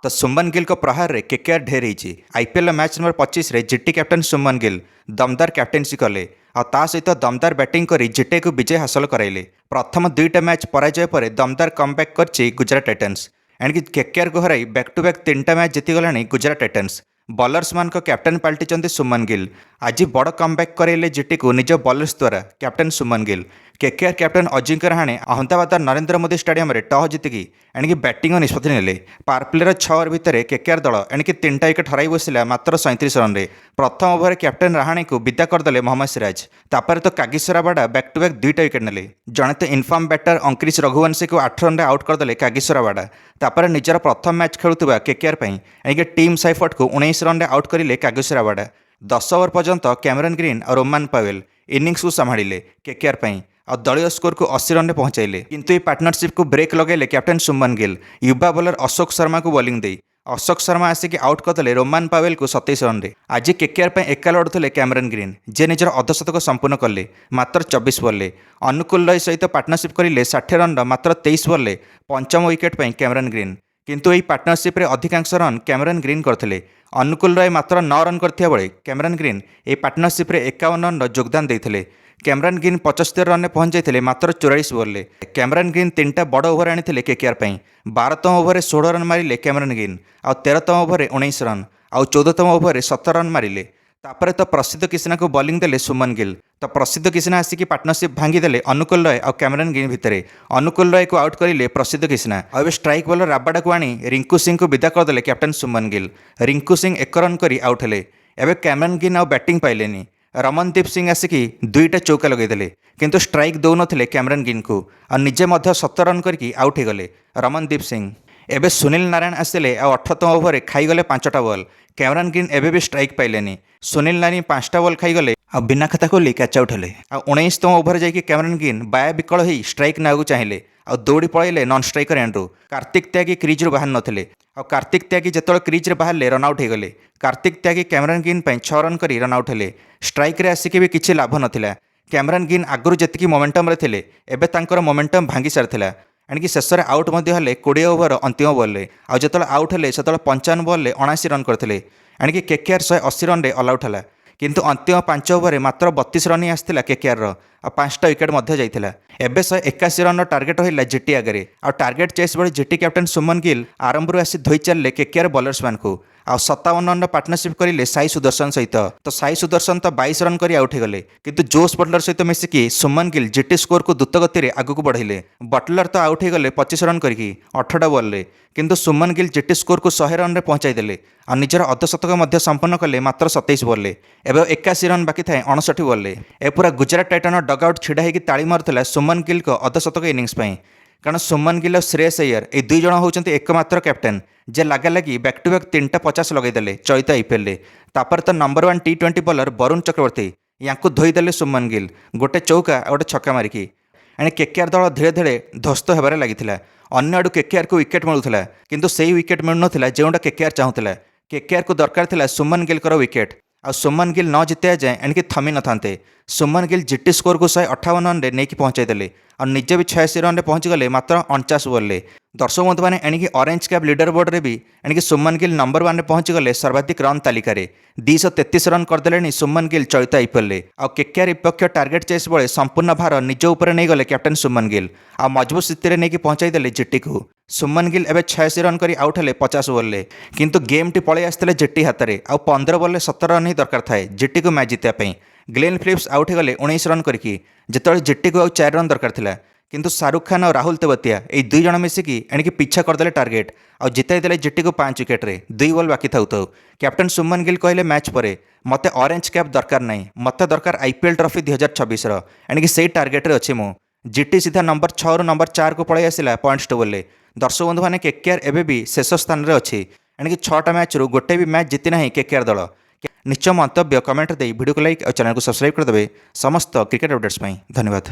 तो सुमन गिल को प्रहार रे केकेआर ढेर होती। आईपीएल मैच नंबर 25 रे जीटी कैप्टन सुमन गिल दमदार कैप्टेनसी कले आ सहित दमदार बैटिंग कर जीटी को विजय हासिल कराइले। प्रथम दुईटा मैच पराजय पर दमदार कमबैक कर गुजरात टाइटन्स एणिक केकेआर को हराई बैक टू बैक 3टा मैच जीतीगला गुजरात टाइटन्स। बॉलर्स मान कैप्टन पलटि सुमन गिल। आज बड़ कमबैक कराइले जीटी को निज बॉलर्स द्वारा captain Shubman Gill. KKR captain Ajinkya Rahane Ahmedabad Narendra Modi stadium रे टॉस जीतिकी एणिक बैटिंग निष्पत्ति नेले। पावर प्लेर 6 ओवर भितर केकेआर दल एणिक 3टा विकेट हराई बसिला मात्र 37 रन रे। प्रथम ओवर कैप्टन रहाणे को विदा करदेले मोहम्मद सिराज। तापर तो कागिसरावाड़ा बैक टू बैक 2टा विकेट नेले। जड़े तो इनफॉर्म बैटर अंक्रिश रघुवंशी को 8 रन आउट करदेले कागिसरावाड़ा। तापर निजर प्रथम मैच खेलुवा केकेआर एणिक टीम साइफर्ट को 19 रन आउट करें कागिसरावाड़ा। 10 ओवर पर्यंत कैमरन ग्रीन और रोमान पावेल इनिंग्स को संभाड़िले केकेआर और दलीय स्कोर को 80 रन पहुंचाइले। किंतु ये पार्टनरशिप को ब्रेक लगेले कैप्टन सुमन गिल। युवा बॉलर अशोक शर्मा को बॉलिंग दे अशोक शर्मा आसिक आउट करदेले रोमान पावेल को 27 रन रे। आज केकेआर एका लड़ुले कैमरन ग्रीन जे निजर अर्धशतक संपूर्ण कले मात्र 24 बल्ले। अनुकूल रॉय सहित पार्टनरशिप करें 60 रन मात्र 23 बल्ले पंचम विकेट पर कैमरन ग्रीन। किंतु यही पार्टनरशिप रे अधिकांश रन कैमरन ग्रीन करथिले। अनुकूल रॉय मात्र 9 रन करथिया बेले कैमरन ग्रीन ए पार्टनरशिप रे 51 रन योगदान देथिले। कैमरन ग्रीन 75 रन पहुंच जाते मात्र 44 बल्ले। कैमरन ग्रीन 3टा बड़ ओवर आनी केकेआर 12तम ओवर 16 रन मारिले कैमरन ग्रीन आ 13तम ओवर 19 रन आ 14तम ओवर 17 रन मारिले। तापर तो प्रसिद्ध किसना को बॉलिंग देले सुमन गिल। तो प्रसिद्ध किसना आसिक पार्टनरशिप भांगीदेले अनुकूल रॉय और कैमरन ग्रीन भितर। अनुकूल रॉय को आउट करें प्रसिद्ध किसना और स्ट्राइक बॉलर राबाडा को आनी रिंकू सिंह को विदा करदेले कैप्टन सुमन गिल। रिंकू सिंह 1 रन कर आउट हेले। एवं कैमरन ग्रीन आउ बैटिंग पाइलेनी। रमनदीप सिंह आसिक 2टा चौका लगेदेले किंतु स्ट्राइक दौनथिले कैमरन ग्रीन को और निजे 17 रन करके आउट होगले रमनदीप सिंह। एबे सुनील नारायण आसिले आ 18तम ओवर खाईगले 5टा बॉल। कैमरन ग्रीन एबे भी स्ट्राइक पाइलेनी। सुनील नारायण 5टा बॉल खाईगले आ बिना खाता खोली कैच आउट हेले। आ 19तम ओवर जाइए कैमरन ग्रीन बाया विकल हो स्ट्राइक नागू चाहिए आ दौड़ी पड़े non striker Andrew. Kartik Tyagi crease रू बाहर नथिले आ कार्तिक त्यागी जिते क्रिज बाहर runout होगले। Kartik Tyagi Cameron green 6 run कर रनआउट हेले। स्ट्राइक रे आसिक भी किसी लाभ नाला। कैमरन ग्रीन आगुरी जी मोमेंटम थे एवं मोमेंटम भांगी सारी एणिक शेष में आउट हेले 20 ओवर अंतिम बॉल आ जो आउट हेले से 55 बॉल 79 रन करते एणिक केकेआर 180 रन ऑल आउट है। किंतु अंतिम 5 ओवर मात्र 32 रन ही आसाला केकेआर और 5टा विकेट जाइथिला। एबे 181 रन टार्गेट होइला जीटी आगे आ टार्गेट चेस बेले जीटी कैप्टन सुमन गिल आरंभ आसी धोई चलले केकेआर बॉलर्स मान को आ 57 रन पार्टनरशिप करें साई सुदर्शन सहित। तो साई सुदर्शन तो 22 रन कर आउट होगले किंतु जोश बटलर सहित मिसिकी सुमन गिल जीटी स्कोर को द्रुत गति आग को बढ़ेले। बटलर तो आउट होगले 25 रन करके 18टा बॉल किंतु सुमन गिल जीटी स्कोर को 100 रन पहुंचाईदेले और निजर अर्धशतक संपन्न कले मात्र 27 बॉल एवं 81 रन बाकी थाए 59 बॉल। ए पूरा गुजरात टाइटन डगआउट छिड़ा होगी ताली मारुला सुमन गिल को अर्धशतक इनिंग्स कारण सुमन गिल और श्रेयस अय्यर ये 2 जण होउचंती एकमात्र कैप्टेन जे लगा लगी बैक टू बैक 3टा 50 लगेदेले चलित आईपीएल। तापर तो number 1 T20 bowler Varun Chakravarthy या धोईदेले सुमन गिल गोटे चौका और गोटे छक्का मारिकी। एणे केकेआर दल धीरे धीरे ध्वस्त होबार लगी। अन्य आड़ू केकेआर को विकेट मिलूला किंतु से विकेट मिलूना जोटा केकेआर चाहूला। केकेआर को दरकार था सुमन गिल विकेट आ सुमन गिल न जितया जाए एणिक थमी न था। सुमन गिल जीटी स्कोर को 158 रन नहीं पहुंचाईदेले और निजे भी 86 रन पहुंचीगले मात्र 49 बॉल। दर्शक बंधु मैंने एणिक ऑरेंज कैप लीडर बोर्ड रे भी एणिक सुमन गिल नंबर 1 पहुंचीगले सर्वाधिक रन तालिकार 233 रन करदेले सुमन गिल चलित आईपीएल। आ केकेआर विपक्ष टार्गेट चेस बेले संपूर्ण भार निज उपर नहीं गले कैप्टन सुमन गिल आ मजबूत स्थिति नहीं पहुंचाईदेले जीटी को। सुमन गिल एवं 86 रन कर आउट हेले 50 बॉल किंतु गेम टी पलि आसते जीटी हाथ में आ 15 बॉल 17 रन ही दरकार थाए जीटी को मैच जितापी। ग्लेन फिलिप्स आउट होगले 19 रन करके जिते जीटी को 4 रन दरकार था किंतु शाहरुख खान और राहुल तेवतिया ये 2 जण मिसिकी एणिक पीछा करदेले टार्गेट और जिताई देले जीटी को 5 विकेट रे 2 बॉल बाकी थाउ थाउ। कैप्टन सुमन गिल कहले मैच पर मते ऑरेंज कैप दरकार नहीं मते दरकार आईपीएल ट्रॉफी 2026 एणिक से टार्गेट रे अच्छे मु। जीटी सीधा नंबर 6 रु नंबर 4 को पलि आसिला पॉइंट्स टेबल रे। दर्शक बंधु मैंने केकेआर एबे भी शेष स्थान में अच्छी एणिक 6टा मैच रु गोटे भी मैच जीति ना केकेआर दल। निश्चय मंतव्य कमेंट दे वीडियो को लाइक और चैनल को सब्सक्राइब करदे समस्त क्रिकेट अपडेट्स। धन्यवाद।